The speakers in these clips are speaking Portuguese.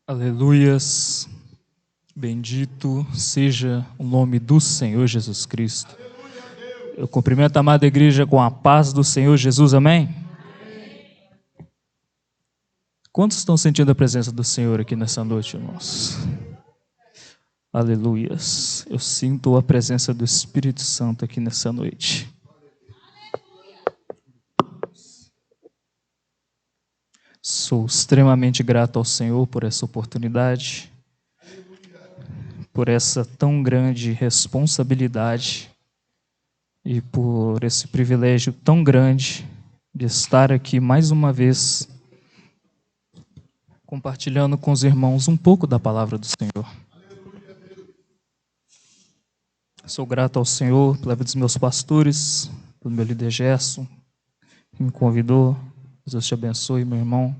Aleluias, bendito seja o nome do Senhor Jesus Cristo. Eu cumprimento a amada igreja com a paz do Senhor Jesus, amém? Quantos estão sentindo a presença do Senhor aqui nessa noite, irmãos? Aleluias, eu sinto a presença do Espírito Santo aqui nessa noite. Sou extremamente grato ao Senhor por essa oportunidade, por essa tão grande responsabilidade e por esse privilégio tão grande de estar aqui mais uma vez compartilhando com os irmãos um pouco da palavra do Senhor. Sou grato ao Senhor pela vida dos meus pastores, pelo meu líder Gerson, que me convidou. Deus te abençoe, meu irmão.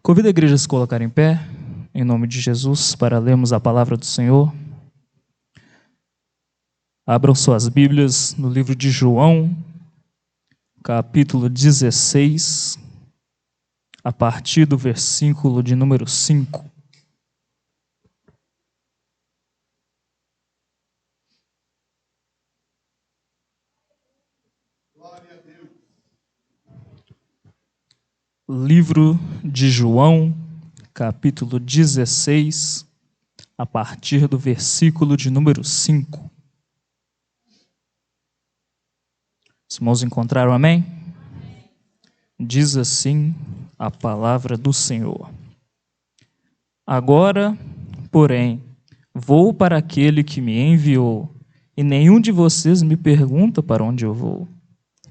Convido a igreja a se colocar em pé, em nome de Jesus, para lermos a palavra do Senhor. Abram suas Bíblias no livro de João, capítulo 16, a partir do versículo de número 5. Livro de João, capítulo 16, a partir do versículo de número 5. Os irmãos encontraram, amém? Diz assim a palavra do Senhor. Agora, porém, vou para aquele que me enviou, e nenhum de vocês me pergunta para onde eu vou.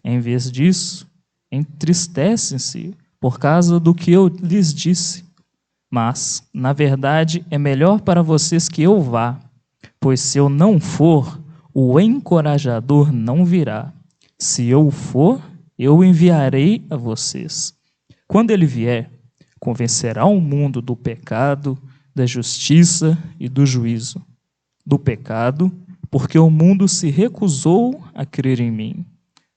Em vez disso, entristecem-se por causa do que eu lhes disse. Mas, na verdade, é melhor para vocês que eu vá, pois se eu não for, o encorajador não virá. Se eu for, eu enviarei a vocês. Quando ele vier, convencerá o mundo do pecado, da justiça e do juízo. Do pecado, porque o mundo se recusou a crer em mim.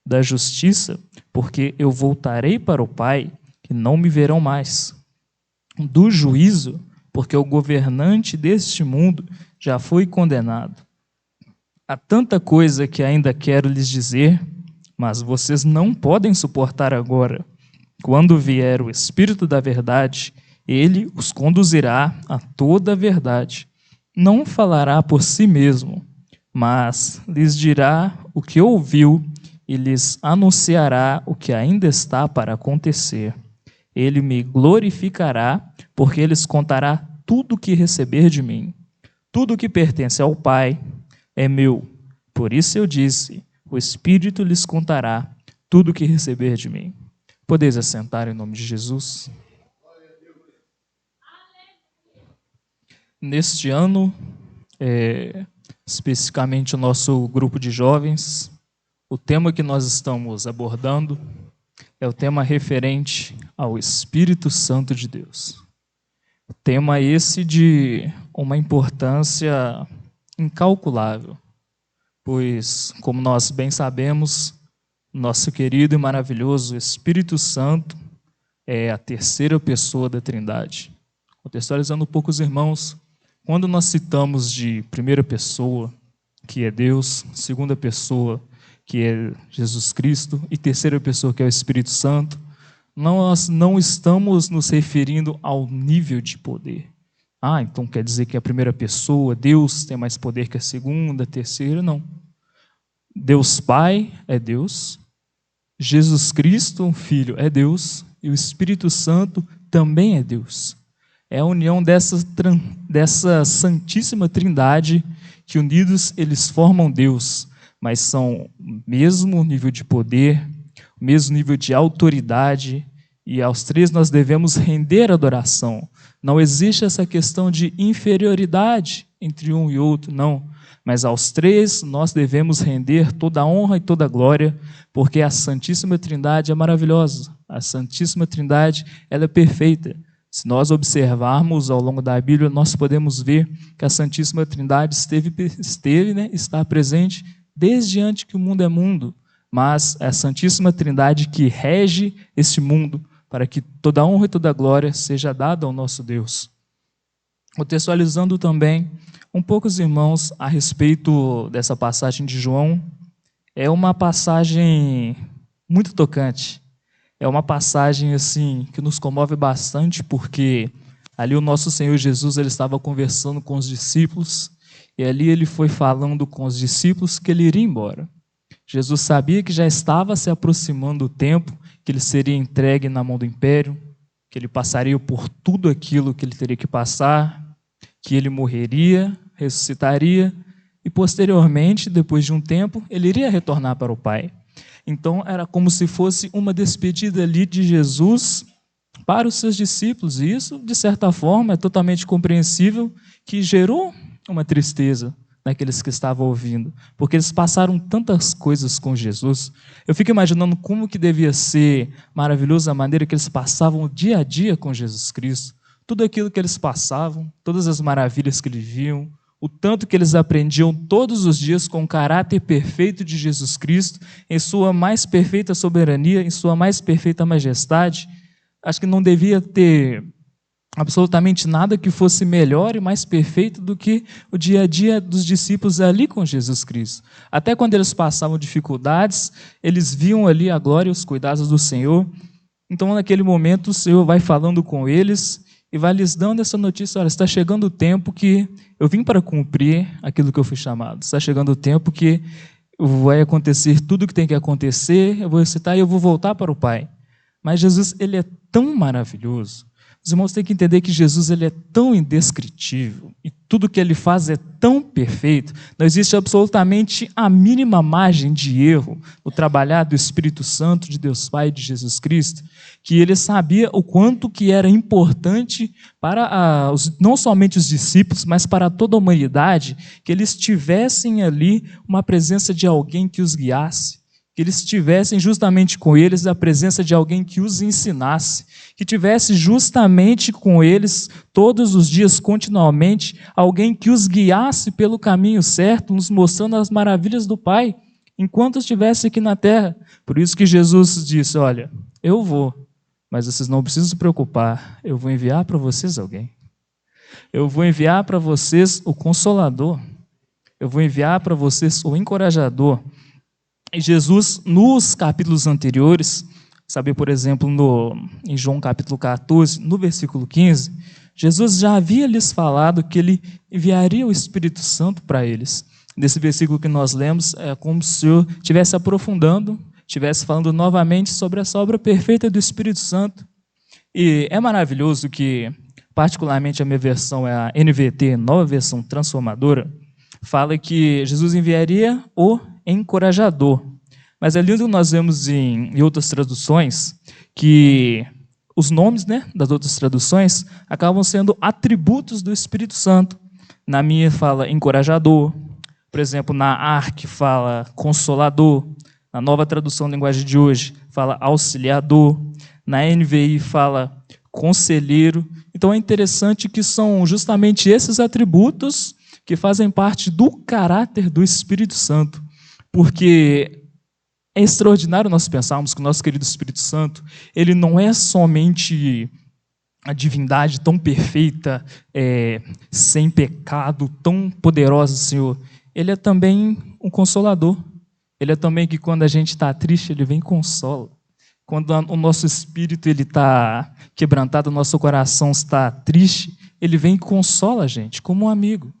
Da justiça, porque eu voltarei para o Pai, e não me verão mais. Do juízo, porque o governante deste mundo já foi condenado. Há tanta coisa que ainda quero lhes dizer, mas vocês não podem suportar agora. Quando vier o Espírito da verdade, ele os conduzirá a toda a verdade. Não falará por si mesmo, mas lhes dirá o que ouviu e lhes anunciará o que ainda está para acontecer. Ele me glorificará, porque lhes contará tudo o que receber de mim. Tudo o que pertence ao Pai é meu. Por isso eu disse, o Espírito lhes contará tudo o que receber de mim. Podeis assentar em nome de Jesus. Neste ano, especificamente o nosso grupo de jovens, o tema que nós estamos abordando é o tema referente ao Espírito Santo de Deus. O tema esse de uma importância incalculável, pois, como nós bem sabemos, nosso querido e maravilhoso Espírito Santo é a terceira pessoa da Trindade. Contextualizando um pouco os irmãos, quando nós citamos de primeira pessoa, que é Deus, segunda pessoa, que é Jesus Cristo, e terceira pessoa, que é o Espírito Santo, nós não estamos nos referindo ao nível de poder. Então quer dizer que a primeira pessoa, Deus, tem mais poder que a segunda, a terceira? Não. Deus Pai é Deus, Jesus Cristo, o Filho, é Deus, e o Espírito Santo também é Deus. É a união dessa Santíssima Trindade, que unidos eles formam Deus, mas são o mesmo nível de poder, o mesmo nível de autoridade, e aos três nós devemos render adoração. Não existe essa questão de inferioridade entre um e outro, não. Mas aos três nós devemos render toda a honra e toda a glória, porque a Santíssima Trindade é maravilhosa. A Santíssima Trindade, ela é perfeita. Se nós observarmos ao longo da Bíblia, nós podemos ver que a Santíssima Trindade está presente desde antes que o mundo é mundo, mas é a Santíssima Trindade que rege este mundo para que toda a honra e toda a glória seja dada ao nosso Deus. Contextualizando também um pouco os irmãos a respeito dessa passagem de João, é uma passagem muito tocante. É uma passagem assim que nos comove bastante, porque ali o nosso Senhor Jesus ele estava conversando com os discípulos e ali ele foi falando com os discípulos que ele iria embora. Jesus sabia que já estava se aproximando o tempo que ele seria entregue na mão do império, que ele passaria por tudo aquilo que ele teria que passar, que ele morreria, ressuscitaria e posteriormente, depois de um tempo, ele iria retornar para o Pai. Então era como se fosse uma despedida ali de Jesus para os seus discípulos, e isso, de certa forma, é totalmente compreensível, que gerou uma tristeza naqueles que estavam ouvindo, porque eles passaram tantas coisas com Jesus. Eu fico imaginando como que devia ser maravilhoso a maneira que eles passavam o dia a dia com Jesus Cristo, tudo aquilo que eles passavam, todas as maravilhas que eles viam, o tanto que eles aprendiam todos os dias com o caráter perfeito de Jesus Cristo, em sua mais perfeita soberania, em sua mais perfeita majestade. Acho que não devia ter absolutamente nada que fosse melhor e mais perfeito do que o dia a dia dos discípulos ali com Jesus Cristo. Até quando eles passavam dificuldades, eles viam ali a glória e os cuidados do Senhor. Então, naquele momento, o Senhor vai falando com eles e vai lhes dando essa notícia: olha, está chegando o tempo que eu vim para cumprir aquilo que eu fui chamado. Está chegando o tempo que vai acontecer tudo o que tem que acontecer, eu vou recitar e eu vou voltar para o Pai. Mas Jesus, ele é tão maravilhoso. Os irmãos têm que entender que Jesus ele é tão indescritível e tudo que ele faz é tão perfeito, não existe absolutamente a mínima margem de erro no trabalhar do Espírito Santo, de Deus Pai e de Jesus Cristo, que ele sabia o quanto que era importante para não somente os discípulos, mas para toda a humanidade, que eles tivessem ali uma presença de alguém que os guiasse, que eles tivessem justamente com eles a presença de alguém que os ensinasse, que tivesse justamente com eles todos os dias, continuamente, alguém que os guiasse pelo caminho certo, nos mostrando as maravilhas do Pai, enquanto estivesse aqui na terra. Por isso que Jesus disse: olha, eu vou, mas vocês não precisam se preocupar, eu vou enviar para vocês alguém. Eu vou enviar para vocês o Consolador, eu vou enviar para vocês o Encorajador. E Jesus, nos capítulos anteriores, sabe, por exemplo, em João capítulo 14, no versículo 15, Jesus já havia lhes falado que ele enviaria o Espírito Santo para eles. Nesse versículo que nós lemos, é como se o Senhor estivesse aprofundando, estivesse falando novamente sobre essa obra perfeita do Espírito Santo. E é maravilhoso que, particularmente a minha versão é a NVT, Nova Versão Transformadora, fala que Jesus enviaria o Encorajador. Mas ali nós vemos em outras traduções que os nomes, das outras traduções acabam sendo atributos do Espírito Santo. Na minha fala Encorajador, por exemplo, na ARC fala Consolador, na Nova Tradução da Linguagem de hoje fala Auxiliador, na NVI fala Conselheiro. Então é interessante que são justamente esses atributos que fazem parte do caráter do Espírito Santo. Porque é extraordinário nós pensarmos que o nosso querido Espírito Santo, ele não é somente a divindade tão perfeita, sem pecado, tão poderosa, Senhor. Ele é também um consolador. Ele é também que quando a gente está triste, ele vem e consola. Quando o nosso espírito está quebrantado, o nosso coração está triste, ele vem e consola a gente, como um amigo.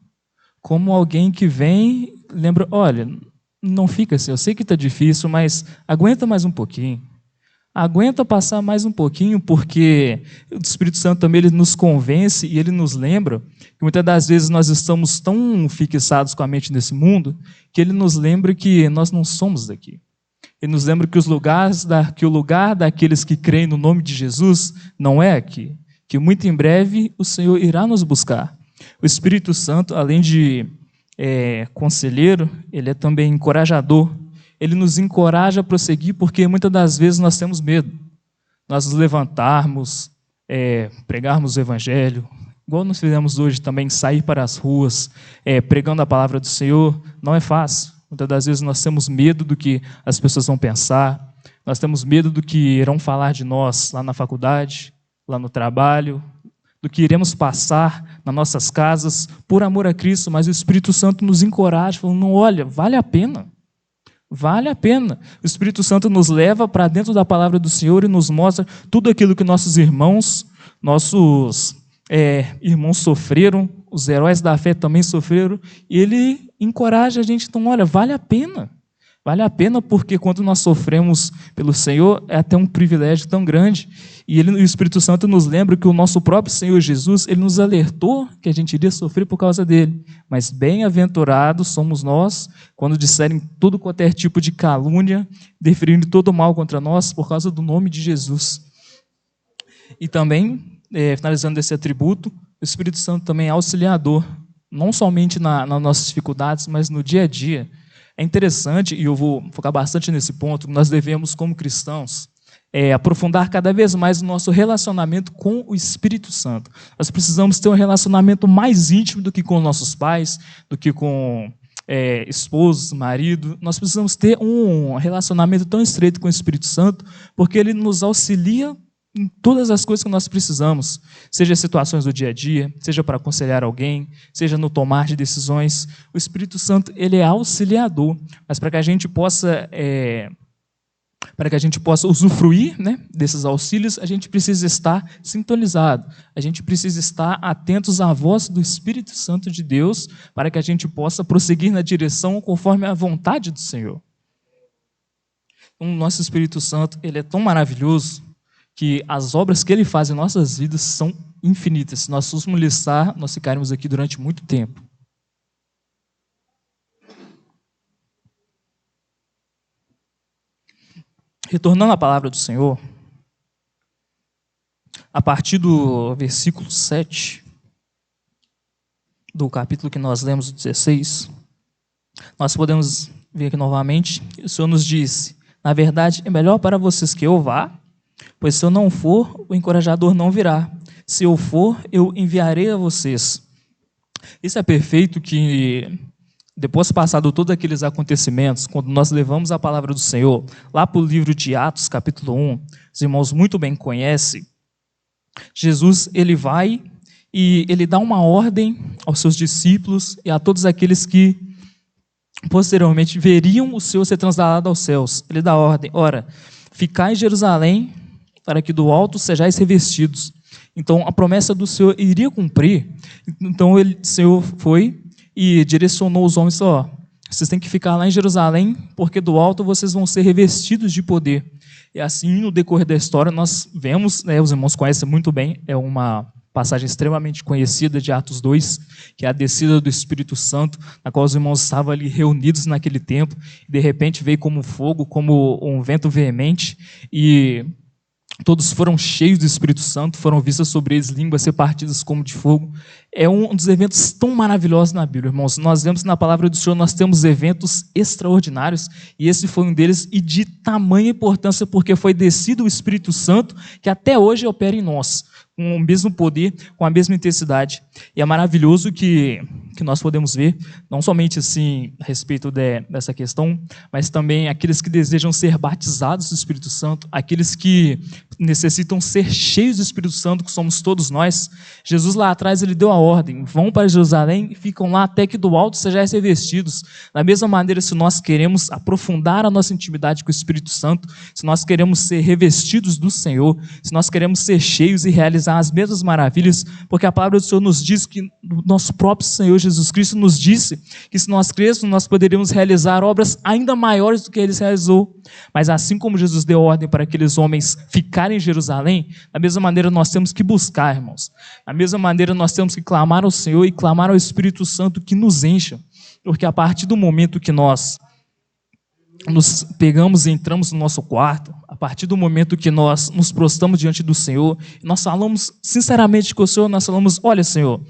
Como alguém que vem, lembra, olha, não fica assim, eu sei que está difícil, mas aguenta mais um pouquinho. Aguenta passar mais um pouquinho, porque o Espírito Santo também ele nos convence e ele nos lembra que muitas das vezes nós estamos tão fixados com a mente nesse mundo que ele nos lembra que nós não somos daqui. Ele nos lembra que o lugar daqueles que creem no nome de Jesus não é aqui, que muito em breve o Senhor irá nos buscar. O Espírito Santo, além de conselheiro, ele é também encorajador. Ele nos encoraja a prosseguir, porque muitas das vezes nós temos medo. Nós nos levantarmos, pregarmos o Evangelho, igual nós fizemos hoje também, sair para as ruas, pregando a palavra do Senhor, não é fácil. Muitas das vezes nós temos medo do que as pessoas vão pensar, nós temos medo do que irão falar de nós lá na faculdade, lá no trabalho, do que iremos passar nas nossas casas por amor a Cristo, mas o Espírito Santo nos encoraja, falando, olha, vale a pena. Vale a pena. O Espírito Santo nos leva para dentro da palavra do Senhor e nos mostra tudo aquilo que nossos irmãos sofreram, os heróis da fé também sofreram, e ele encoraja a gente, então, olha, vale a pena. Vale a pena porque quando nós sofremos pelo Senhor, é até um privilégio tão grande. E o Espírito Santo nos lembra que o nosso próprio Senhor Jesus, ele nos alertou que a gente iria sofrer por causa dele. Mas bem-aventurados somos nós quando disserem todo qualquer tipo de calúnia, deferindo todo mal contra nós por causa do nome de Jesus. E também, finalizando esse atributo, o Espírito Santo também é auxiliador, não somente nas nossas dificuldades, mas no dia a dia. É interessante, e eu vou focar bastante nesse ponto, nós devemos, como cristãos, aprofundar cada vez mais o nosso relacionamento com o Espírito Santo. Nós precisamos ter um relacionamento mais íntimo do que com nossos pais, do que com esposos, marido. Nós precisamos ter um relacionamento tão estreito com o Espírito Santo, porque ele nos auxilia em todas as coisas que nós precisamos, seja situações do dia a dia, seja para aconselhar alguém, seja no tomar de decisões. O Espírito Santo, ele é auxiliador, mas para que a gente possa usufruir, né, desses auxílios, a gente precisa estar sintonizado, a gente precisa estar atentos à voz do Espírito Santo de Deus, para que a gente possa prosseguir na direção conforme a vontade do Senhor. O nosso Espírito Santo, ele é tão maravilhoso, que as obras que ele faz em nossas vidas são infinitas. Se nós fôssemos listar, nós ficaremos aqui durante muito tempo. Retornando à palavra do Senhor, a partir do versículo 7, do capítulo que nós lemos, o 16, nós podemos ver aqui novamente, o Senhor nos disse, na verdade, é melhor para vocês que eu vá, pois se eu não for, o encorajador não virá. Se eu for, eu enviarei a vocês. Isso é perfeito que, depois passado todos aqueles acontecimentos, quando nós levamos a palavra do Senhor, lá para o livro de Atos, capítulo 1, os irmãos muito bem conhecem, Jesus, ele vai e ele dá uma ordem aos seus discípulos e a todos aqueles que posteriormente veriam o Senhor ser trasladado aos céus. Ele dá ordem, ora, ficai em Jerusalém, para que do alto sejais revestidos. Então, a promessa do Senhor iria cumprir. Então, o Senhor foi e direcionou os homens, vocês têm que ficar lá em Jerusalém, porque do alto vocês vão ser revestidos de poder. E assim, no decorrer da história, nós vemos, os irmãos conhecem muito bem, é uma passagem extremamente conhecida de Atos 2, que é a descida do Espírito Santo, na qual os irmãos estavam ali reunidos naquele tempo, e de repente veio como fogo, como um vento veemente, e todos foram cheios do Espírito Santo, foram vistas sobre eles línguas repartidas como de fogo. É um dos eventos tão maravilhosos na Bíblia, irmãos. Nós vemos na palavra do Senhor, nós temos eventos extraordinários, e esse foi um deles, e de tamanha importância, porque foi descido o Espírito Santo, que até hoje opera em nós, com o mesmo poder, com a mesma intensidade. E é maravilhoso que nós podemos ver, não somente assim a respeito dessa questão, mas também aqueles que desejam ser batizados do Espírito Santo, aqueles que necessitam ser cheios do Espírito Santo, que somos todos nós. Jesus lá atrás, ele deu a ordem, vão para Jerusalém e ficam lá até que do alto sejais revestidos. Da mesma maneira, se nós queremos aprofundar a nossa intimidade com o Espírito Santo, se nós queremos ser revestidos do Senhor, se nós queremos ser cheios e realizar as mesmas maravilhas, porque a palavra do Senhor nos diz que o nosso próprio Senhor Jesus Cristo nos disse que se nós crêssemos, nós poderíamos realizar obras ainda maiores do que ele realizou. Mas assim como Jesus deu ordem para aqueles homens ficarem em Jerusalém, da mesma maneira nós temos que buscar, irmãos. Da mesma maneira nós temos que clamar ao Senhor e clamar ao Espírito Santo que nos encha, porque a partir do momento que nós nos pegamos e entramos no nosso quarto, a partir do momento que nós nos prostramos diante do Senhor, nós falamos sinceramente com o Senhor, nós falamos, olha Senhor,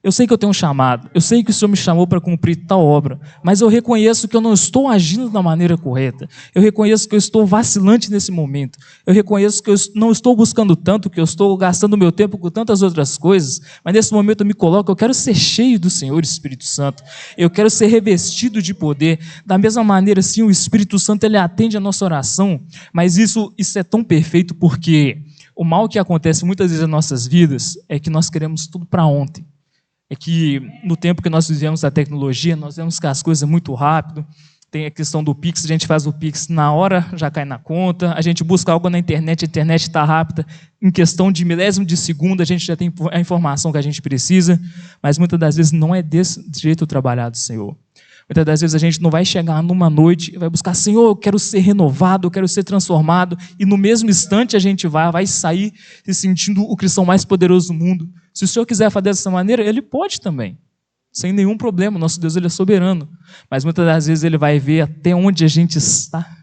eu sei que eu tenho um chamado, eu sei que o Senhor me chamou para cumprir tal obra, mas eu reconheço que eu não estou agindo da maneira correta, eu reconheço que eu estou vacilante nesse momento, eu reconheço que eu não estou buscando tanto, que eu estou gastando meu tempo com tantas outras coisas, mas nesse momento eu me coloco, eu quero ser cheio do Senhor Espírito Santo, eu quero ser revestido de poder. Da mesma maneira, sim, o Espírito Santo ele atende a nossa oração, mas isso é tão perfeito porque O mal que acontece muitas vezes nas nossas vidas é que nós queremos tudo para ontem. É que no tempo que nós vivemos da tecnologia, nós vemos que as coisas muito rápido. Tem a questão do Pix, a gente faz o Pix na hora, já cai na conta. A gente busca algo na internet, a internet está rápida. Em questão de milésimo de segundo, a gente já tem a informação que a gente precisa. Mas muitas das vezes não é desse jeito trabalhado, Senhor. Muitas das vezes a gente não vai chegar numa noite e vai buscar, Senhor, eu quero ser renovado, eu quero ser transformado. E no mesmo instante a gente vai sair se sentindo o cristão mais poderoso do mundo. Se o Senhor quiser fazer dessa maneira, Ele pode também. Sem nenhum problema, nosso Deus Ele é soberano. Mas muitas das vezes Ele vai ver até onde a gente está.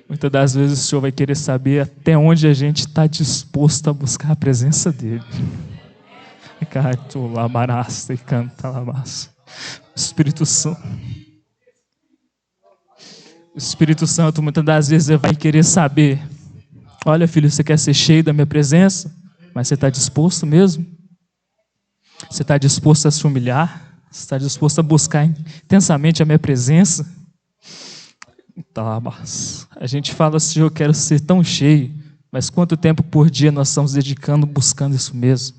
Muitas das vezes o Senhor vai querer saber até onde a gente está disposto a buscar a presença dEle. Espírito Santo. O Espírito Santo muitas das vezes ele vai querer saber, olha filho, você quer ser cheio da minha presença? Mas você está disposto mesmo? Você está disposto a se humilhar? Você está disposto a buscar intensamente a minha presença? A gente fala assim, eu quero ser tão cheio, mas quanto tempo por dia nós estamos dedicando, buscando isso mesmo?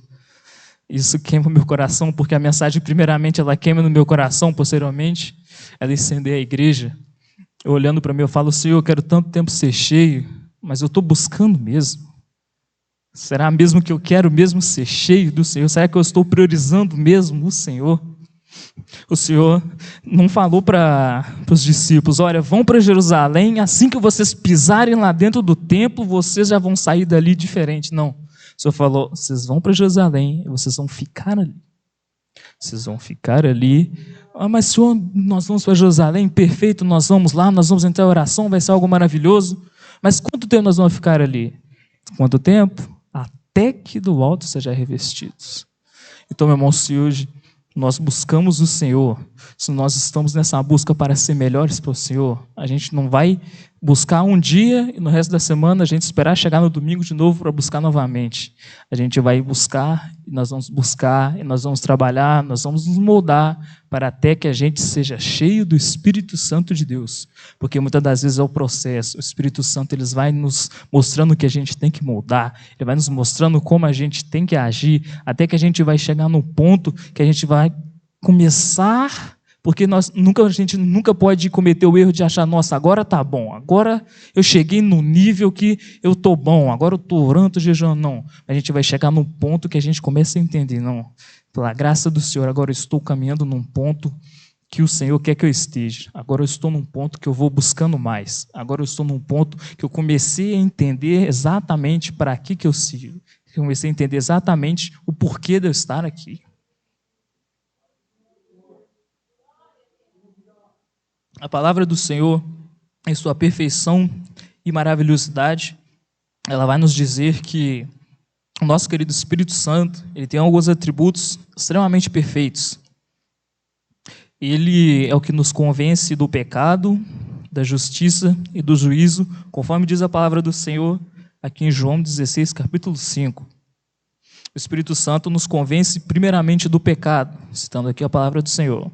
Isso queima o meu coração, porque a mensagem primeiramente ela queima no meu coração, posteriormente ela incendeia a igreja. Eu olhando para mim, eu falo, Senhor, eu quero tanto tempo ser cheio, mas eu estou buscando mesmo. Será mesmo que eu quero mesmo ser cheio do Senhor? Será que eu estou priorizando mesmo o Senhor? O Senhor não falou para os discípulos, olha, vão para Jerusalém, assim que vocês pisarem lá dentro do templo, vocês já vão sair dali diferente. Não. O Senhor falou, vocês vão para Jerusalém e vocês vão ficar ali. Vocês vão ficar ali. Ah, mas Senhor, nós vamos para Jerusalém, perfeito, nós vamos lá, nós vamos entrar em oração, vai ser algo maravilhoso. Mas quanto tempo nós vamos ficar ali? Quanto tempo? Até que do alto sejam revestidos. Então, meu irmão, se hoje nós buscamos o Senhor, se nós estamos nessa busca para ser melhores para o Senhor, a gente não vai buscar um dia e no resto da semana a gente esperar chegar no domingo de novo para buscar novamente. A gente vai buscar e nós vamos buscar e nós vamos trabalhar, nós vamos nos moldar para até que a gente seja cheio do Espírito Santo de Deus. Porque muitas das vezes é o processo. O Espírito Santo ele vai nos mostrando o que a gente tem que moldar, ele vai nos mostrando como a gente tem que agir, até que a gente vai chegar no ponto que a gente vai começar. Porque a gente nunca pode cometer o erro de achar, nossa, agora tá bom, agora eu cheguei no nível que eu tô bom, agora eu tô orando, tô jejuando. Não, a gente vai chegar num ponto que a gente começa a entender, não, pela graça do Senhor, agora eu estou caminhando num ponto que o Senhor quer que eu esteja. Agora eu estou num ponto que eu vou buscando mais. Agora eu estou num ponto que eu comecei a entender exatamente para que eu sirvo. Eu comecei a entender exatamente o porquê de eu estar aqui. A palavra do Senhor, em sua perfeição e maravilhosidade, ela vai nos dizer que o nosso querido Espírito Santo, ele tem alguns atributos extremamente perfeitos. Ele é o que nos convence do pecado, da justiça e do juízo, conforme diz a palavra do Senhor aqui em João 16, capítulo 5. O Espírito Santo nos convence primeiramente do pecado, citando aqui a palavra do Senhor.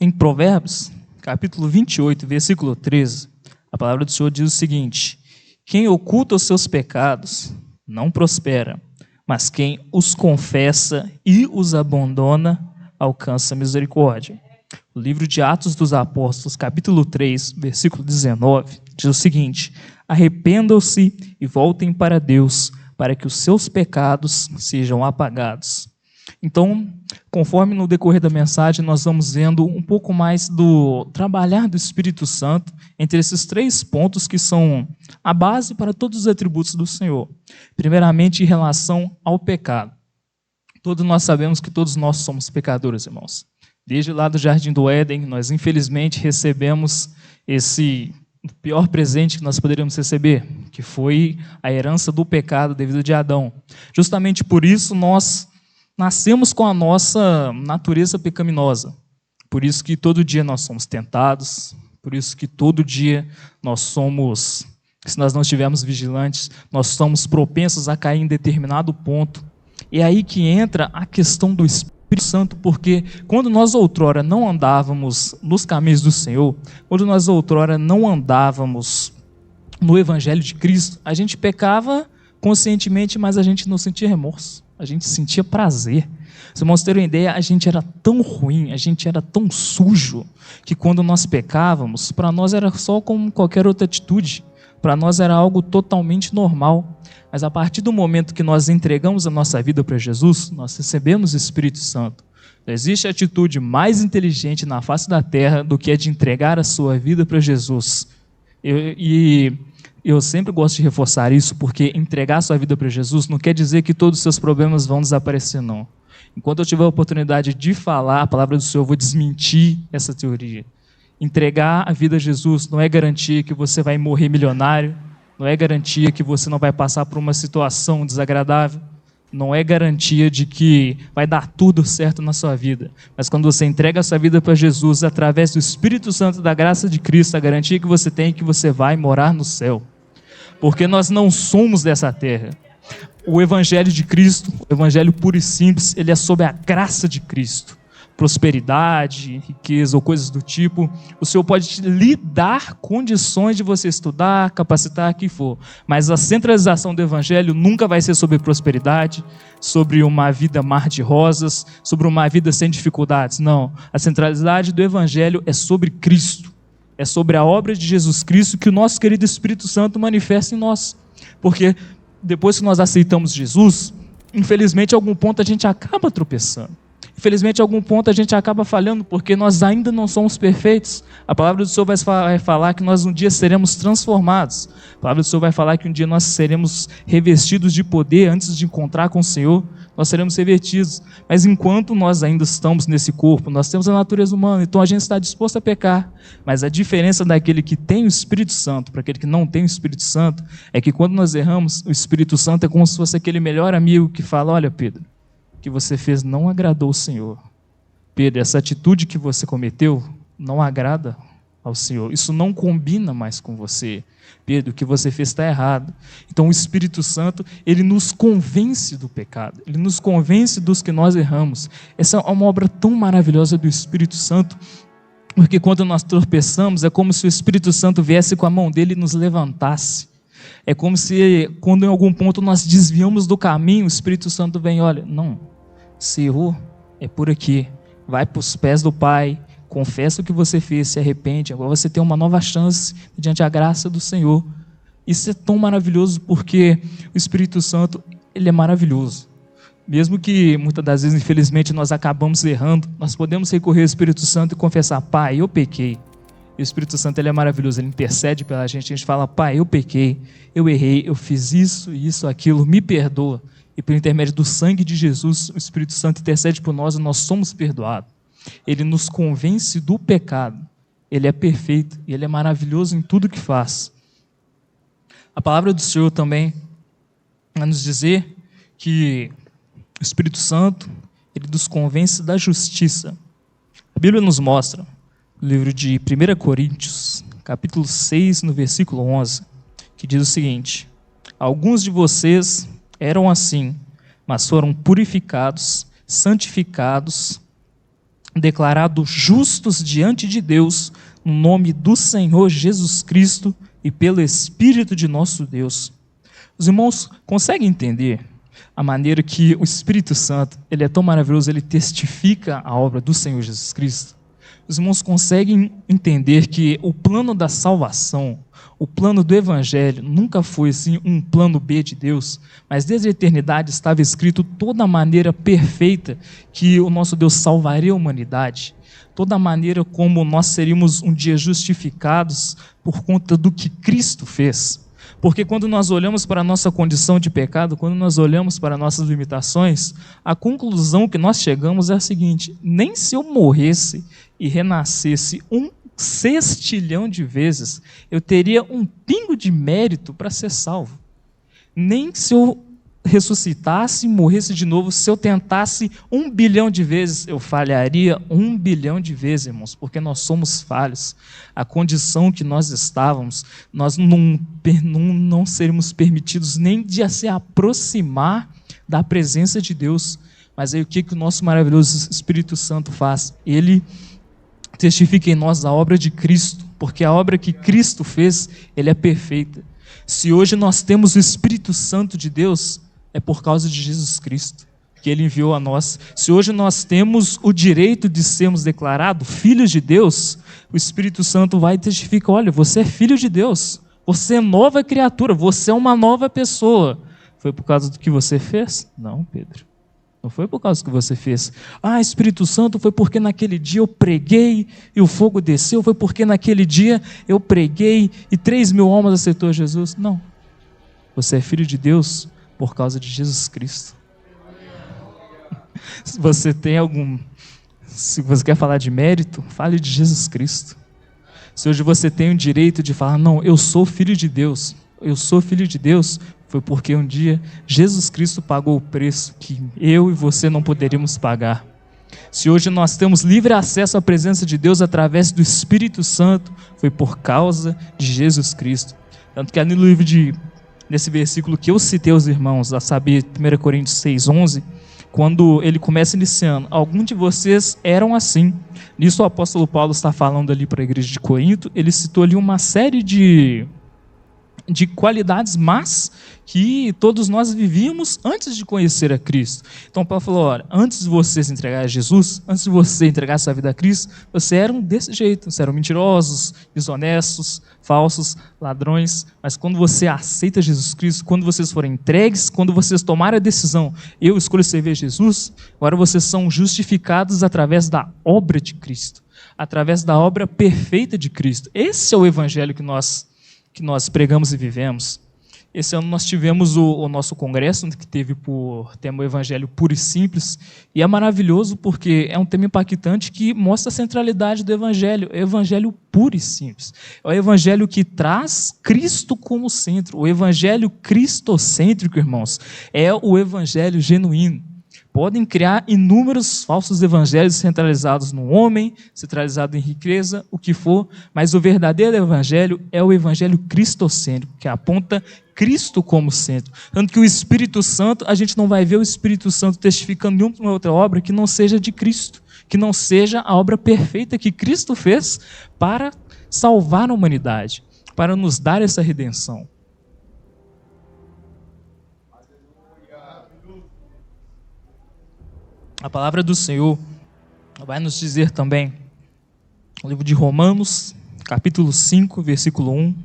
Em Provérbios, capítulo 28, versículo 13, a palavra do Senhor diz o seguinte: quem oculta os seus pecados não prospera, mas quem os confessa e os abandona alcança misericórdia. O livro de Atos dos Apóstolos, capítulo 3, versículo 19, diz o seguinte: arrependam-se e voltem para Deus, para que os seus pecados sejam apagados. Então, conforme no decorrer da mensagem, nós vamos vendo um pouco mais do trabalhar do Espírito Santo entre esses três pontos que são a base para todos os atributos do Senhor. Primeiramente, em relação ao pecado. Todos nós sabemos que todos nós somos pecadores, irmãos. Desde lá do Jardim do Éden, nós infelizmente recebemos esse pior presente que nós poderíamos receber, que foi a herança do pecado devido de Adão. Justamente por isso nós nascemos com a nossa natureza pecaminosa. Por isso que todo dia nós somos tentados, por isso que todo dia nós somos, se nós não estivermos vigilantes, nós somos propensos a cair em determinado ponto. E é aí que entra a questão do Espírito Espírito Santo, porque quando nós outrora não andávamos nos caminhos do Senhor, quando nós outrora não andávamos no Evangelho de Cristo, a gente pecava conscientemente, mas a gente não sentia remorso, a gente sentia prazer. Se irmãos terem uma ideia, a gente era tão ruim, a gente era tão sujo, que quando nós pecávamos, para nós era só como qualquer outra atitude, para nós era algo totalmente normal. Mas a partir do momento que nós entregamos a nossa vida para Jesus, nós recebemos o Espírito Santo. Não existe atitude mais inteligente na face da terra do que a de entregar a sua vida para Jesus. Eu sempre gosto de reforçar isso, porque entregar a sua vida para Jesus não quer dizer que todos os seus problemas vão desaparecer, não. Enquanto eu tiver a oportunidade de falar a palavra do Senhor, eu vou desmentir essa teoria. Entregar a vida a Jesus não é garantia que você vai morrer milionário, não é garantia que você não vai passar por uma situação desagradável, não é garantia de que vai dar tudo certo na sua vida. Mas quando você entrega a sua vida para Jesus, através do Espírito Santo, da graça de Cristo, a garantia que você tem é que você vai morar no céu. Porque nós não somos dessa terra. O Evangelho de Cristo, o Evangelho puro e simples, ele é sobre a graça de Cristo. Prosperidade, riqueza ou coisas do tipo, o Senhor pode lhe dar condições de você estudar, capacitar, o que for, mas a centralização do Evangelho nunca vai ser sobre prosperidade, sobre uma vida mar de rosas, sobre uma vida sem dificuldades, não. A centralidade do Evangelho é sobre Cristo, é sobre a obra de Jesus Cristo que o nosso querido Espírito Santo manifesta em nós, porque depois que nós aceitamos Jesus, infelizmente, a algum ponto a gente acaba tropeçando. Infelizmente, a algum ponto a gente acaba falhando, porque nós ainda não somos perfeitos. A palavra do Senhor vai falar que nós um dia seremos transformados. A palavra do Senhor vai falar que um dia nós seremos revestidos de poder antes de encontrar com o Senhor. Nós seremos revertidos. Mas enquanto nós ainda estamos nesse corpo, nós temos a natureza humana, então a gente está disposto a pecar. Mas a diferença daquele que tem o Espírito Santo para aquele que não tem o Espírito Santo é que quando nós erramos, o Espírito Santo é como se fosse aquele melhor amigo que fala: olha, Pedro, o que você fez não agradou o Senhor. Pedro, essa atitude que você cometeu não agrada ao Senhor. Isso não combina mais com você. Pedro, o que você fez está errado. Então o Espírito Santo, ele nos convence do pecado. Ele nos convence dos que nós erramos. Essa é uma obra tão maravilhosa do Espírito Santo, porque quando nós tropeçamos, é como se o Espírito Santo viesse com a mão dele e nos levantasse. É como se, quando em algum ponto nós desviamos do caminho, o Espírito Santo vem: olha, não, se errou, é por aqui, vai para os pés do Pai, confessa o que você fez, se arrepende, agora você tem uma nova chance diante da graça do Senhor. Isso é tão maravilhoso, porque o Espírito Santo, ele é maravilhoso. Mesmo que muitas das vezes, infelizmente, nós acabamos errando, nós podemos recorrer ao Espírito Santo e confessar: Pai, eu pequei. E o Espírito Santo, ele é maravilhoso, ele intercede pela gente, a gente fala: Pai, eu pequei, eu errei, eu fiz isso, aquilo, me perdoa. E por intermédio do sangue de Jesus, o Espírito Santo intercede por nós e nós somos perdoados. Ele nos convence do pecado, ele é perfeito e ele é maravilhoso em tudo que faz. A palavra do Senhor também vai nos dizer que o Espírito Santo, ele nos convence da justiça. A Bíblia nos mostra, no livro de 1 Coríntios, capítulo 6, no versículo 11, que diz o seguinte: alguns de vocês eram assim, mas foram purificados, santificados, declarados justos diante de Deus, no nome do Senhor Jesus Cristo e pelo Espírito de nosso Deus. Os irmãos conseguem entender a maneira que o Espírito Santo, ele é tão maravilhoso, ele testifica a obra do Senhor Jesus Cristo? Os irmãos conseguem entender que o plano da salvação, o plano do Evangelho, nunca foi assim um plano B de Deus, mas desde a eternidade estava escrito toda a maneira perfeita que o nosso Deus salvaria a humanidade, toda a maneira como nós seríamos um dia justificados por conta do que Cristo fez. Porque quando nós olhamos para a nossa condição de pecado, quando nós olhamos para nossas limitações, a conclusão que nós chegamos é a seguinte: nem se eu morresse e renascesse 1 sextilhão de vezes, eu teria um pingo de mérito para ser salvo. Nem se eu ressuscitasse e morresse de novo, se eu tentasse 1 bilhão de vezes, eu falharia 1 bilhão de vezes, irmãos, porque nós somos falhos. A condição que nós estávamos, nós não seríamos permitidos nem de se aproximar da presença de Deus. Mas aí o que o nosso maravilhoso Espírito Santo faz? Ele testifica em nós a obra de Cristo, porque a obra que Cristo fez, ele é perfeita. Se hoje nós temos o Espírito Santo de Deus, é por causa de Jesus Cristo, que ele enviou a nós. Se hoje nós temos o direito de sermos declarados filhos de Deus, o Espírito Santo vai e testifica: olha, você é filho de Deus, você é nova criatura, você é uma nova pessoa. Foi por causa do que você fez? Não, Pedro. Não foi por causa do que você fez. Ah, Espírito Santo, foi porque naquele dia eu preguei e o fogo desceu, foi porque naquele dia eu preguei e 3.000 almas aceitou Jesus. Não. Você é filho de Deus por causa de Jesus Cristo. Se você quer falar de mérito, fale de Jesus Cristo. Se hoje você tem o direito de falar: não, eu sou filho de Deus, eu sou filho de Deus, foi porque um dia Jesus Cristo pagou o preço que eu e você não poderíamos pagar. Se hoje nós temos livre acesso à presença de Deus através do Espírito Santo, foi por causa de Jesus Cristo. Tanto que ali no livro nesse versículo que eu citei aos irmãos, a saber, 1 Coríntios 6:11, quando ele começa iniciando: alguns de vocês eram assim. Nisso o apóstolo Paulo está falando ali para a igreja de Corinto, ele citou ali uma série de qualidades más que todos nós vivíamos antes de conhecer a Cristo. Então Paulo falou: olha, antes de você se entregar a Jesus, antes de você entregar sua vida a Cristo, você eram desse jeito, você eram mentirosos, desonestos, falsos, ladrões. Mas quando você aceita Jesus Cristo, quando vocês forem entregues, quando vocês tomarem a decisão: eu escolho servir a Jesus, agora vocês são justificados através da obra de Cristo, através da obra perfeita de Cristo. Esse é o evangelho que nós pregamos e vivemos. Esse ano nós tivemos o nosso congresso, que teve por tema o Evangelho Puro e Simples, e é maravilhoso porque é um tema impactante que mostra a centralidade do Evangelho. É o Evangelho puro e simples. É o Evangelho que traz Cristo como centro. O Evangelho cristocêntrico, irmãos, é o Evangelho genuíno. Podem criar inúmeros falsos evangelhos centralizados no homem, centralizado em riqueza, o que for, mas o verdadeiro evangelho é o evangelho cristocêntrico, que aponta Cristo como centro. Tanto que o Espírito Santo, a gente não vai ver o Espírito Santo testificando nenhuma outra obra que não seja de Cristo, que não seja a obra perfeita que Cristo fez para salvar a humanidade, para nos dar essa redenção. A palavra do Senhor vai nos dizer também, no livro de Romanos, capítulo 5, versículo 1.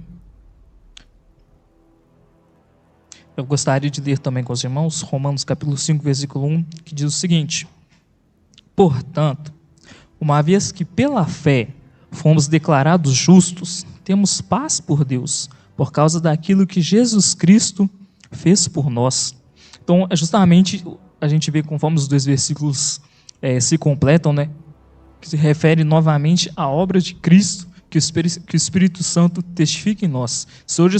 Eu gostaria de ler também com os irmãos, Romanos capítulo 5, versículo 1, que diz o seguinte: portanto, uma vez que pela fé fomos declarados justos, temos paz por Deus, por causa daquilo que Jesus Cristo fez por nós. Então, é justamente a gente vê conforme os dois versículos se completam, né? Que se refere novamente à obra de Cristo, que o Espírito Santo testifica em nós. Se hoje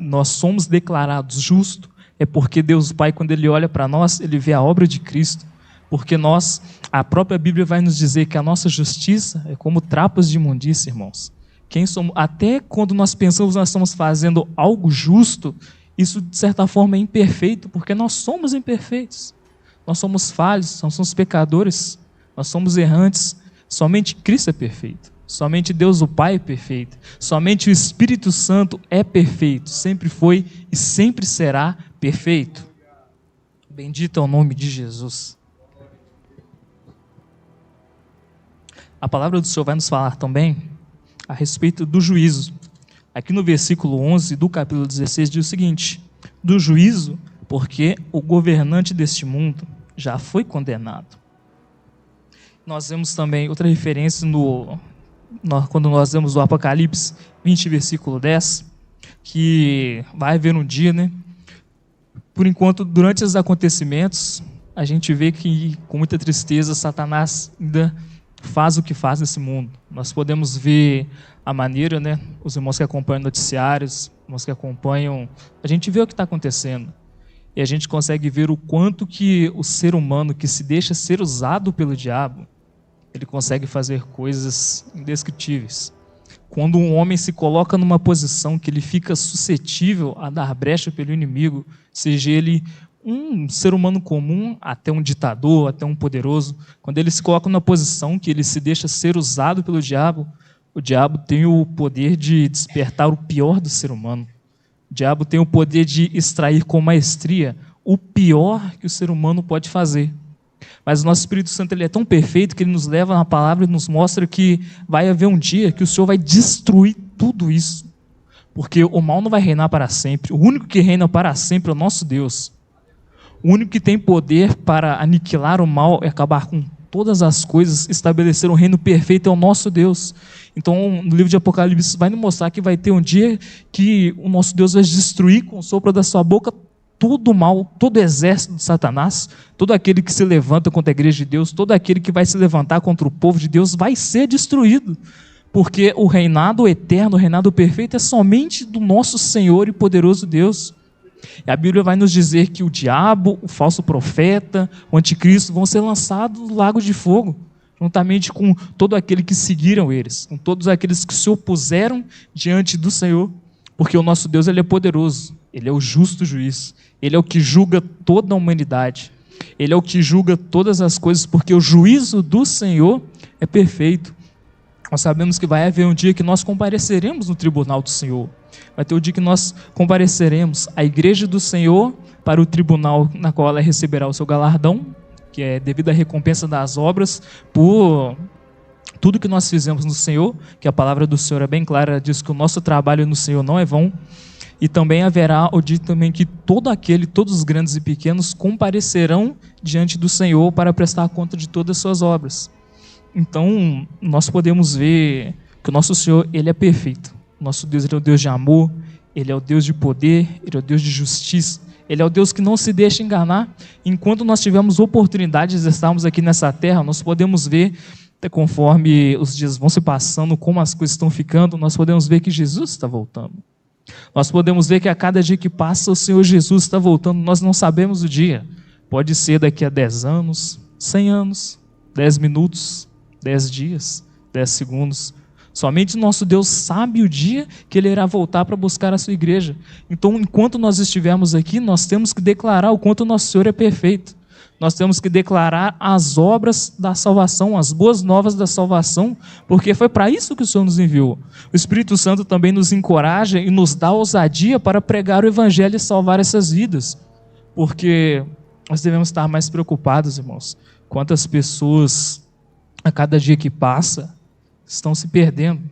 nós somos declarados justos, é porque Deus Pai, quando Ele olha para nós, Ele vê a obra de Cristo. Porque a própria Bíblia vai nos dizer que a nossa justiça é como trapos de imundícia, irmãos. Até quando nós pensamos que nós estamos fazendo algo justo, isso, de certa forma, é imperfeito, porque nós somos imperfeitos. Nós somos falhos, nós somos pecadores, nós somos errantes. Somente Cristo é perfeito. Somente Deus o Pai é perfeito. Somente o Espírito Santo é perfeito. Sempre foi e sempre será perfeito. Bendito é o nome de Jesus. A palavra do Senhor vai nos falar também a respeito do juízo. Aqui no versículo 11 do capítulo 16 diz o seguinte: do juízo, porque o governante deste mundo já foi condenado. Nós vemos também outra referência quando nós vemos o Apocalipse 20, versículo 10, que vai haver um dia, né? Por enquanto, durante esses acontecimentos, a gente vê que, com muita tristeza, Satanás ainda faz o que faz nesse mundo. Nós podemos ver a maneira, né? Os irmãos que acompanham noticiários, irmãos que acompanham, a gente vê o que está acontecendo. E a gente consegue ver o quanto que o ser humano que se deixa ser usado pelo diabo, ele consegue fazer coisas indescritíveis. Quando um homem se coloca numa posição que ele fica suscetível a dar brecha pelo inimigo, seja ele um ser humano comum, até um ditador, até um poderoso, quando ele se coloca numa posição que ele se deixa ser usado pelo diabo, o diabo tem o poder de despertar o pior do ser humano. O diabo tem o poder de extrair com maestria o pior que o ser humano pode fazer. Mas o nosso Espírito Santo ele é tão perfeito que ele nos leva na palavra e nos mostra que vai haver um dia que o Senhor vai destruir tudo isso. Porque o mal não vai reinar para sempre. O único que reina para sempre é o nosso Deus. O único que tem poder para aniquilar o mal e acabar com todas as coisas, estabelecer um reino perfeito é o nosso Deus. Então, no livro de Apocalipse vai nos mostrar que vai ter um dia que o nosso Deus vai destruir com o sopro da sua boca todo o mal, todo o exército de Satanás, todo aquele que se levanta contra a igreja de Deus, todo aquele que vai se levantar contra o povo de Deus vai ser destruído. Porque o reinado eterno, o reinado perfeito é somente do nosso Senhor e poderoso Deus. E a Bíblia vai nos dizer que o diabo, o falso profeta, o anticristo vão ser lançados no lago de fogo, juntamente com todo aquele que seguiram eles, com todos aqueles que se opuseram diante do Senhor, porque o nosso Deus ele é poderoso, ele é o justo juiz, ele é o que julga toda a humanidade, ele é o que julga todas as coisas, porque o juízo do Senhor é perfeito. Nós sabemos que vai haver um dia que nós compareceremos no tribunal do Senhor. Vai ter o dia que nós compareceremos, a igreja do Senhor, para o tribunal na qual ela receberá o seu galardão, que é devido à recompensa das obras, por tudo que nós fizemos no Senhor, que a palavra do Senhor é bem clara, diz que o nosso trabalho no Senhor não é vão. E também haverá o dia também que todos os grandes e pequenos comparecerão diante do Senhor para prestar conta de todas as suas obras. Então, nós podemos ver que o nosso Senhor, ele é perfeito. O nosso Deus, ele é o Deus de amor, ele é o Deus de poder, ele é o Deus de justiça, ele é o Deus que não se deixa enganar. Enquanto nós tivermos oportunidades de estarmos aqui nessa terra, nós podemos ver, conforme os dias vão se passando, como as coisas estão ficando, nós podemos ver que Jesus está voltando. Nós podemos ver que a cada dia que passa, o Senhor Jesus está voltando. Nós não sabemos o dia. Pode ser daqui a 10 anos, 100 anos, 10 minutos, 10 dias, 10 segundos. Somente nosso Deus sabe o dia que Ele irá voltar para buscar a sua igreja. Então, enquanto nós estivermos aqui, nós temos que declarar o quanto o nosso Senhor é perfeito. Nós temos que declarar as obras da salvação, as boas novas da salvação, porque foi para isso que o Senhor nos enviou. O Espírito Santo também nos encoraja e nos dá ousadia para pregar o Evangelho e salvar essas vidas. Porque nós devemos estar mais preocupados, irmãos. Quantas pessoas, a cada dia que passa, estão se perdendo.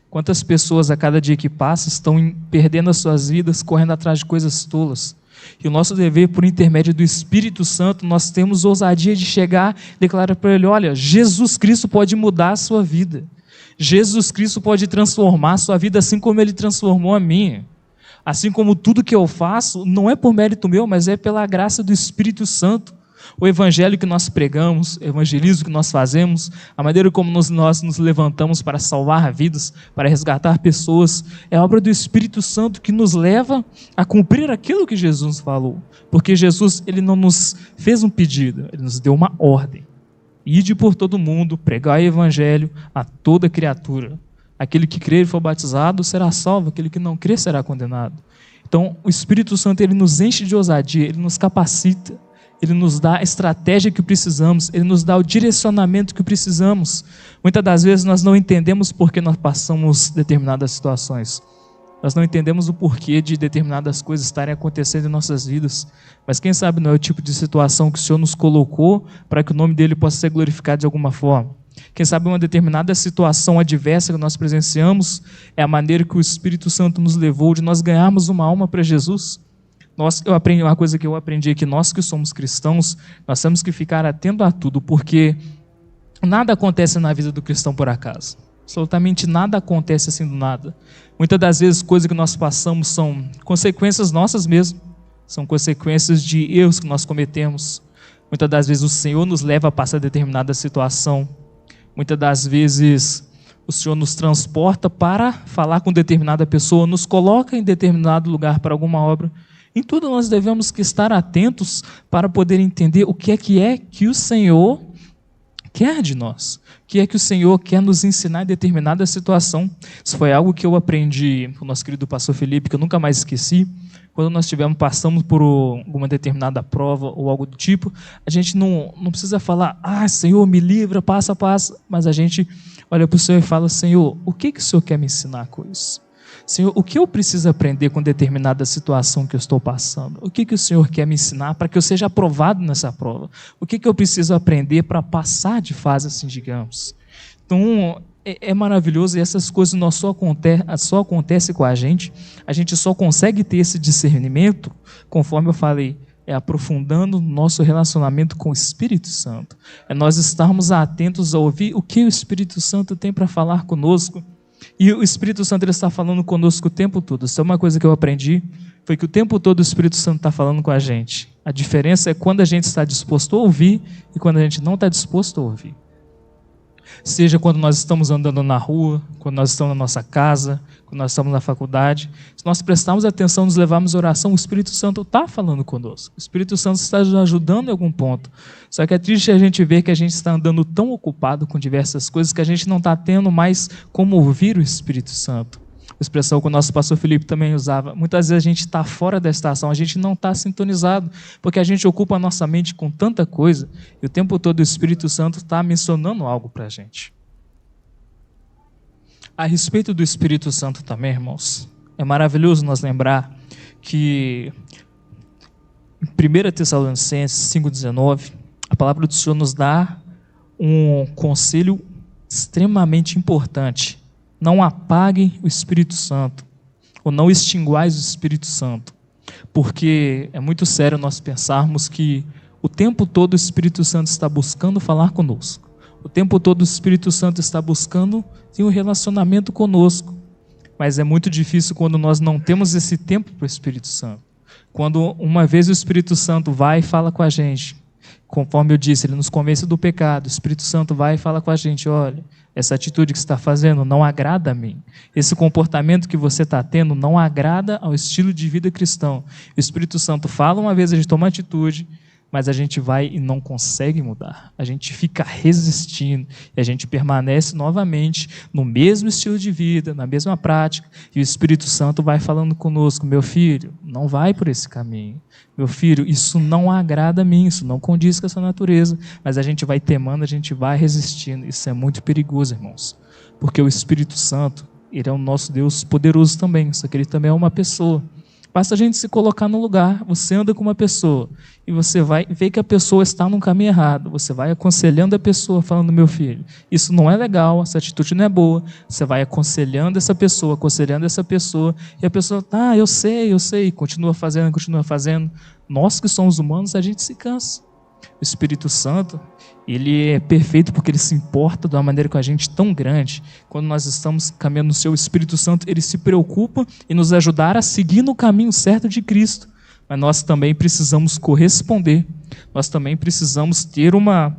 Quantas pessoas, a cada dia que passa, estão perdendo as suas vidas, correndo atrás de coisas tolas. E o nosso dever, por intermédio do Espírito Santo, nós temos ousadia de chegar e declarar para ele: olha, Jesus Cristo pode mudar a sua vida. Jesus Cristo pode transformar a sua vida assim como Ele transformou a minha. Assim como tudo que eu faço, não é por mérito meu, mas é pela graça do Espírito Santo. O evangelho que nós pregamos, o evangelismo que nós fazemos, a maneira como nós nos levantamos para salvar vidas, para resgatar pessoas, é obra do Espírito Santo que nos leva a cumprir aquilo que Jesus nos falou. Porque Jesus, ele não nos fez um pedido, ele nos deu uma ordem. Ide por todo mundo, pregai o evangelho a toda criatura. Aquele que crer e for batizado será salvo, aquele que não crer será condenado. Então, o Espírito Santo, ele nos enche de ousadia, ele nos capacita. Ele nos dá a estratégia que precisamos, Ele nos dá o direcionamento que precisamos. Muitas das vezes nós não entendemos por que nós passamos determinadas situações. Nós não entendemos o porquê de determinadas coisas estarem acontecendo em nossas vidas. Mas quem sabe não é o tipo de situação que o Senhor nos colocou para que o nome dEle possa ser glorificado de alguma forma. Quem sabe uma determinada situação adversa que nós presenciamos é a maneira que o Espírito Santo nos levou de nós ganharmos uma alma para Jesus. Uma coisa que eu aprendi é que nós que somos cristãos, nós temos que ficar atento a tudo, porque nada acontece na vida do cristão por acaso. Absolutamente nada acontece assim do nada. Muitas das vezes, coisas que nós passamos são consequências nossas mesmo, são consequências de erros que nós cometemos. Muitas das vezes o Senhor nos leva a passar determinada situação. Muitas das vezes o Senhor nos transporta para falar com determinada pessoa, nos coloca em determinado lugar para alguma obra. Em tudo nós devemos que estar atentos para poder entender o que é que o Senhor quer de nós. O que é que o Senhor quer nos ensinar em determinada situação. Isso foi algo que eu aprendi com o nosso querido pastor Felipe, que eu nunca mais esqueci. quando nós passamos por alguma determinada prova ou algo do tipo, a gente não precisa falar, Senhor, me livra, passa, mas a gente olha para o Senhor e fala, Senhor, o que o Senhor quer me ensinar com isso? Senhor, o que eu preciso aprender com determinada situação que eu estou passando? O que o Senhor quer me ensinar para que eu seja aprovado nessa prova? O que eu preciso aprender para passar de fase, assim, digamos? Então, é maravilhoso, e essas coisas só acontecem com a gente só consegue ter esse discernimento, conforme eu falei, aprofundando o nosso relacionamento com o Espírito Santo. É nós estarmos atentos a ouvir o que o Espírito Santo tem para falar conosco. E o Espírito Santo ele está falando conosco o tempo todo. Isso é uma coisa que eu aprendi, foi que o tempo todo o Espírito Santo está falando com a gente. A diferença é quando a gente está disposto a ouvir e quando a gente não está disposto a ouvir. Seja quando nós estamos andando na rua, quando nós estamos na nossa casa, quando nós estamos na faculdade, se nós prestarmos atenção, nos levarmos à oração, o Espírito Santo está falando conosco. O Espírito Santo está nos ajudando em algum ponto. Só que é triste a gente ver que a gente está andando tão ocupado com diversas coisas que a gente não está tendo mais como ouvir o Espírito Santo. A expressão que o nosso pastor Felipe também usava, muitas vezes a gente está fora da estação, a gente não está sintonizado, porque a gente ocupa a nossa mente com tanta coisa, e o tempo todo o Espírito Santo está mencionando algo para a gente. A respeito do Espírito Santo também, irmãos, é maravilhoso nós lembrar que em 1 Tessalonicenses 5,19, a palavra do Senhor nos dá um conselho extremamente importante. Não apaguem o Espírito Santo, ou não extinguais o Espírito Santo, porque é muito sério nós pensarmos que o tempo todo o Espírito Santo está buscando falar conosco, o tempo todo o Espírito Santo está buscando ter um relacionamento conosco, mas é muito difícil quando nós não temos esse tempo para o Espírito Santo. Quando uma vez o Espírito Santo vai e fala com a gente, conforme eu disse, ele nos convence do pecado, o Espírito Santo vai e fala com a gente, olha, essa atitude que você está fazendo não agrada a mim. Esse comportamento que você está tendo não agrada ao estilo de vida cristão. O Espírito Santo fala uma vez, a gente toma atitude, mas a gente vai e não consegue mudar. A gente fica resistindo e a gente permanece novamente no mesmo estilo de vida, na mesma prática, e o Espírito Santo vai falando conosco, meu filho, não vai por esse caminho. Meu filho, isso não agrada a mim, isso não condiz com essa natureza, mas a gente vai temando, a gente vai resistindo. Isso é muito perigoso, irmãos, porque o Espírito Santo, ele é o nosso Deus poderoso também, só que ele também é uma pessoa. Basta a gente se colocar no lugar, você anda com uma pessoa e você vai ver que a pessoa está num caminho errado, você vai aconselhando a pessoa, falando, meu filho, isso não é legal, essa atitude não é boa, você vai aconselhando essa pessoa, e a pessoa, eu sei, e continua fazendo. Nós que somos humanos, a gente se cansa. O Espírito Santo, ele é perfeito porque ele se importa de uma maneira com a gente tão grande. Quando nós estamos caminhando no seu Espírito Santo, ele se preocupa em nos ajudar a seguir no caminho certo de Cristo. Mas nós também precisamos corresponder. Nós também precisamos ter uma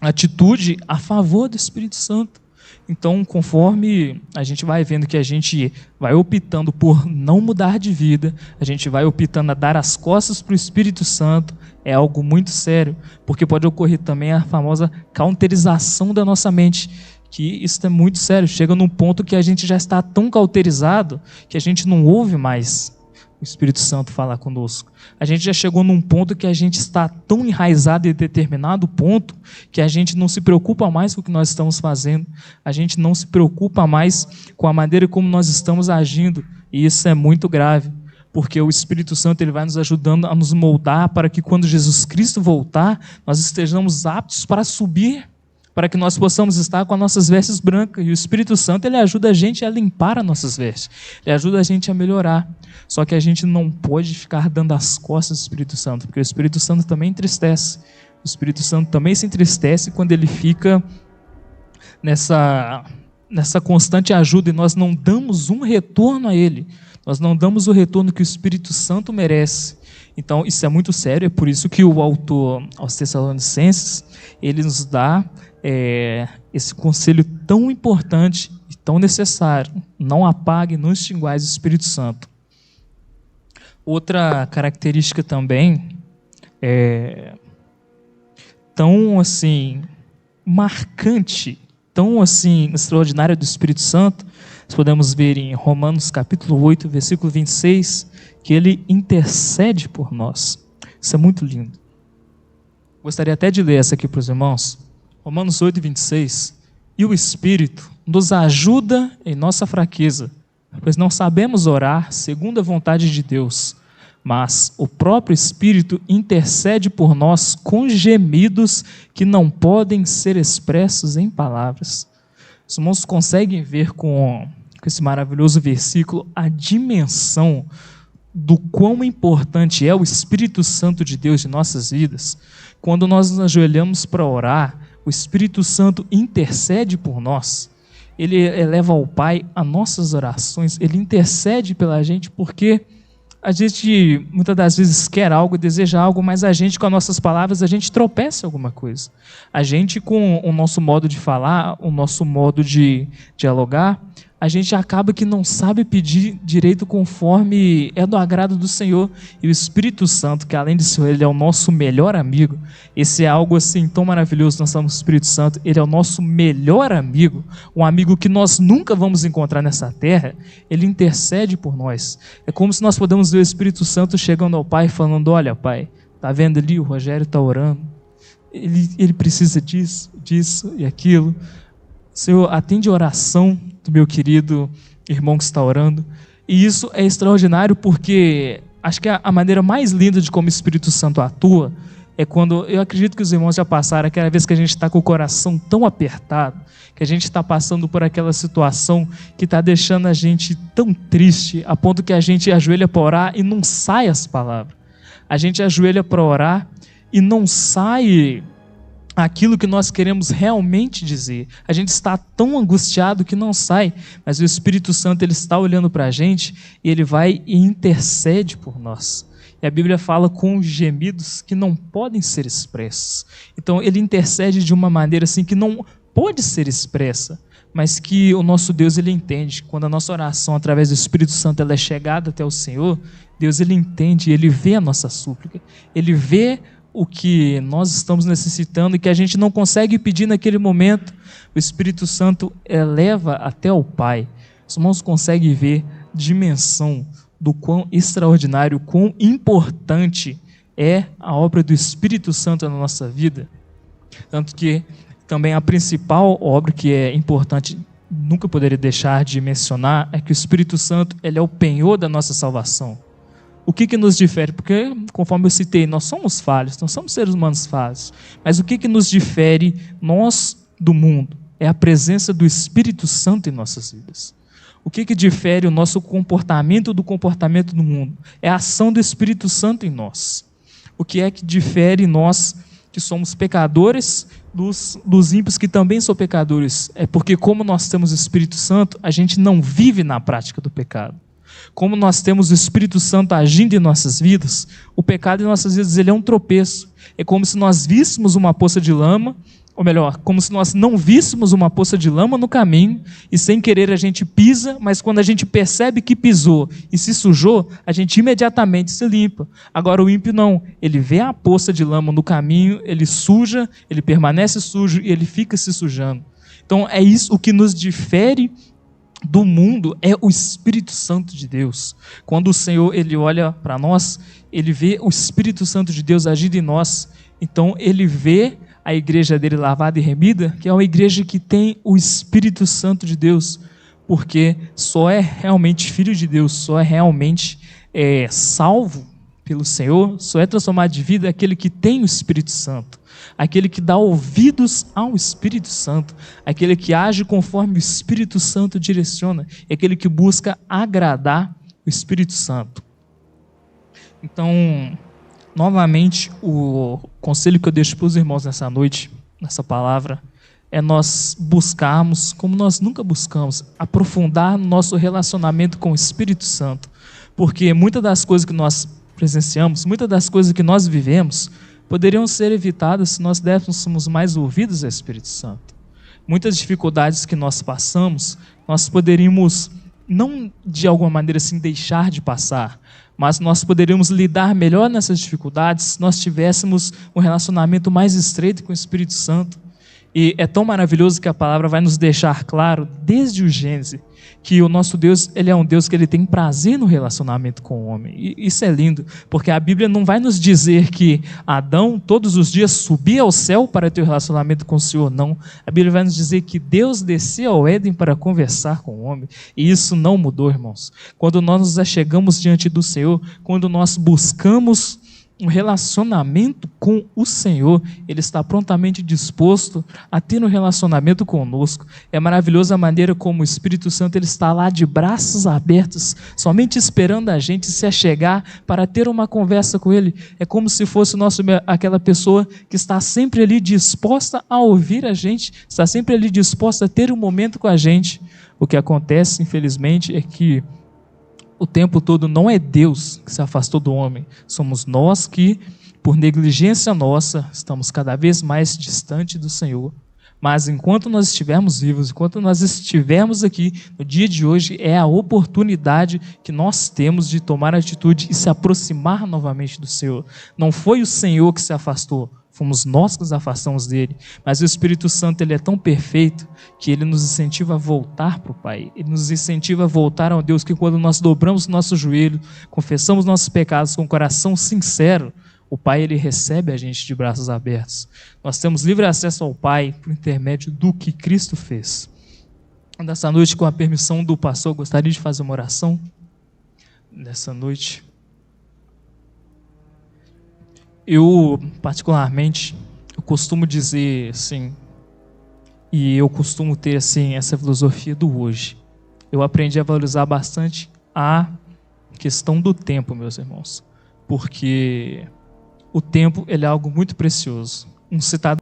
atitude a favor do Espírito Santo. Então, conforme a gente vai vendo que a gente vai optando por não mudar de vida, a gente vai optando a dar as costas para o Espírito Santo, é algo muito sério, porque pode ocorrer também a famosa cauterização da nossa mente, que isso é muito sério, chega num ponto que a gente já está tão cauterizado que a gente não ouve mais o Espírito Santo falar conosco. A gente já chegou num ponto que a gente está tão enraizado em determinado ponto que a gente não se preocupa mais com o que nós estamos fazendo, a gente não se preocupa mais com a maneira como nós estamos agindo, e isso é muito grave, porque o Espírito Santo ele vai nos ajudando a nos moldar para que quando Jesus Cristo voltar, nós estejamos aptos para subir, para que nós possamos estar com as nossas vestes brancas. E o Espírito Santo ele ajuda a gente a limpar as nossas vestes, ele ajuda a gente a melhorar. Só que a gente não pode ficar dando as costas ao Espírito Santo, porque o Espírito Santo também entristece. O Espírito Santo também se entristece quando ele fica nessa constante ajuda e nós não damos um retorno a ele. Nós não damos o retorno que o Espírito Santo merece. Então, isso é muito sério, é por isso que o autor aos Tessalonicenses, ele nos dá esse conselho tão importante e tão necessário. Não apague, não extinguais o Espírito Santo. Outra característica também tão assim marcante, tão assim extraordinária do Espírito Santo, nós podemos ver em Romanos capítulo 8, versículo 26, que ele intercede por nós. Isso é muito lindo. Gostaria até de ler essa aqui para os irmãos. Romanos 8, 26. E o Espírito nos ajuda em nossa fraqueza, pois não sabemos orar segundo a vontade de Deus, mas o próprio Espírito intercede por nós com gemidos que não podem ser expressos em palavras. Os irmãos conseguem ver com esse maravilhoso versículo a dimensão do quão importante é o Espírito Santo de Deus em nossas vidas. Quando nós nos ajoelhamos para orar, o Espírito Santo intercede por nós. Ele eleva ao Pai as nossas orações, ele intercede pela gente, porque a gente muitas das vezes quer algo, deseja algo, mas a gente com as nossas palavras, a gente tropeça em alguma coisa. A gente com o nosso modo de falar, o nosso modo de dialogar, a gente acaba que não sabe pedir direito conforme é do agrado do Senhor. E o Espírito Santo, que além de ser ele é o nosso melhor amigo, esse é algo assim tão maravilhoso, nós somos o Espírito Santo, ele é o nosso melhor amigo, um amigo que nós nunca vamos encontrar nessa terra, ele intercede por nós. É como se nós pudéssemos ver o Espírito Santo chegando ao Pai falando, olha Pai, tá vendo ali, o Rogério está orando, ele precisa disso e aquilo. Senhor, atende a oração do meu querido irmão que está orando. E isso é extraordinário porque acho que a maneira mais linda de como o Espírito Santo atua é quando, eu acredito que os irmãos já passaram, aquela vez que a gente está com o coração tão apertado, que a gente está passando por aquela situação que está deixando a gente tão triste, a ponto que a gente ajoelha para orar e não sai as palavras. A gente ajoelha para orar e não sai aquilo que nós queremos realmente dizer. A gente está tão angustiado que não sai, mas o Espírito Santo ele está olhando para a gente e ele vai e intercede por nós. E a Bíblia fala com gemidos que não podem ser expressos. Então ele intercede de uma maneira assim que não pode ser expressa, mas que o nosso Deus ele entende. Quando a nossa oração através do Espírito Santo ela é chegada até o Senhor, Deus ele entende, ele vê a nossa súplica, ele vê o que nós estamos necessitando e que a gente não consegue pedir naquele momento. O Espírito Santo eleva até o Pai. Os irmãos conseguem ver a dimensão do quão extraordinário, quão importante é a obra do Espírito Santo na nossa vida. Tanto que também a principal obra que é importante, nunca poderia deixar de mencionar, é que o Espírito Santo ele é o penhor da nossa salvação. O que nos difere? Porque, conforme eu citei, nós somos falhos, nós somos seres humanos falhos. Mas o que nos difere nós do mundo? É a presença do Espírito Santo em nossas vidas. O que difere o nosso comportamento do comportamento do mundo? É a ação do Espírito Santo em nós. O que é que difere nós, que somos pecadores, dos ímpios que também são pecadores? É porque, como nós temos o Espírito Santo, a gente não vive na prática do pecado. Como nós temos o Espírito Santo agindo em nossas vidas, o pecado em nossas vidas ele é um tropeço. É como se nós víssemos uma poça de lama, ou melhor, como se nós não víssemos uma poça de lama no caminho e sem querer a gente pisa, mas quando a gente percebe que pisou e se sujou, a gente imediatamente se limpa. Agora o ímpio não, ele vê a poça de lama no caminho, ele suja, ele permanece sujo e ele fica se sujando. Então é isso o que nos difere do mundo, é o Espírito Santo de Deus. Quando o Senhor ele olha para nós, ele vê o Espírito Santo de Deus agindo em nós, então ele vê a igreja dele lavada e remida, que é uma igreja que tem o Espírito Santo de Deus, porque só é realmente filho de Deus, só é realmente salvo pelo Senhor, só é transformado de vida aquele que tem o Espírito Santo, aquele que dá ouvidos ao Espírito Santo, aquele que age conforme o Espírito Santo direciona, é aquele que busca agradar o Espírito Santo. Então, novamente, o conselho que eu deixo para os irmãos nessa noite, nessa palavra, é nós buscarmos, como nós nunca buscamos, aprofundar no nosso relacionamento com o Espírito Santo, porque muitas das coisas que nós presenciamos, muitas das coisas que nós vivemos, poderiam ser evitadas se nós dessemos mais ouvidos ao Espírito Santo. Muitas dificuldades que nós passamos, nós poderíamos, não de alguma maneira assim deixar de passar, mas nós poderíamos lidar melhor nessas dificuldades se nós tivéssemos um relacionamento mais estreito com o Espírito Santo. E é tão maravilhoso que a palavra vai nos deixar claro, desde o Gênesis, que o nosso Deus, ele é um Deus que ele tem prazer no relacionamento com o homem. E isso é lindo, porque a Bíblia não vai nos dizer que Adão todos os dias subia ao céu para ter um relacionamento com o Senhor, não. A Bíblia vai nos dizer que Deus descia ao Éden para conversar com o homem, e isso não mudou, irmãos. Quando nós nos achegamos diante do Senhor, quando nós buscamos um relacionamento com o Senhor, Ele está prontamente disposto a ter um relacionamento conosco. É maravilhosa a maneira como o Espírito Santo ele está lá de braços abertos, somente esperando a gente se achegar para ter uma conversa com Ele. É como se fosse aquela pessoa que está sempre ali disposta a ouvir a gente, está sempre ali disposta a ter um momento com a gente. O que acontece, infelizmente, é que o tempo todo não é Deus que se afastou do homem, somos nós que, por negligência nossa, estamos cada vez mais distante do Senhor. Mas enquanto nós estivermos vivos, enquanto nós estivermos aqui, no dia de hoje, é a oportunidade que nós temos de tomar atitude e se aproximar novamente do Senhor. Não foi o Senhor que se afastou, fomos nós que nos afastamos dele, mas o Espírito Santo ele é tão perfeito que ele nos incentiva a voltar para o Pai, ele nos incentiva a voltar ao Deus que quando nós dobramos o nosso joelho, confessamos nossos pecados com o coração sincero, o Pai ele recebe a gente de braços abertos. Nós temos livre acesso ao Pai por intermédio do que Cristo fez. Nessa noite, com a permissão do pastor, eu gostaria de fazer uma oração nessa noite. Eu, particularmente, eu costumo dizer assim, e eu costumo ter assim, essa filosofia do hoje. Eu aprendi a valorizar bastante a questão do tempo, meus irmãos, porque o tempo ele é algo muito precioso. Um citado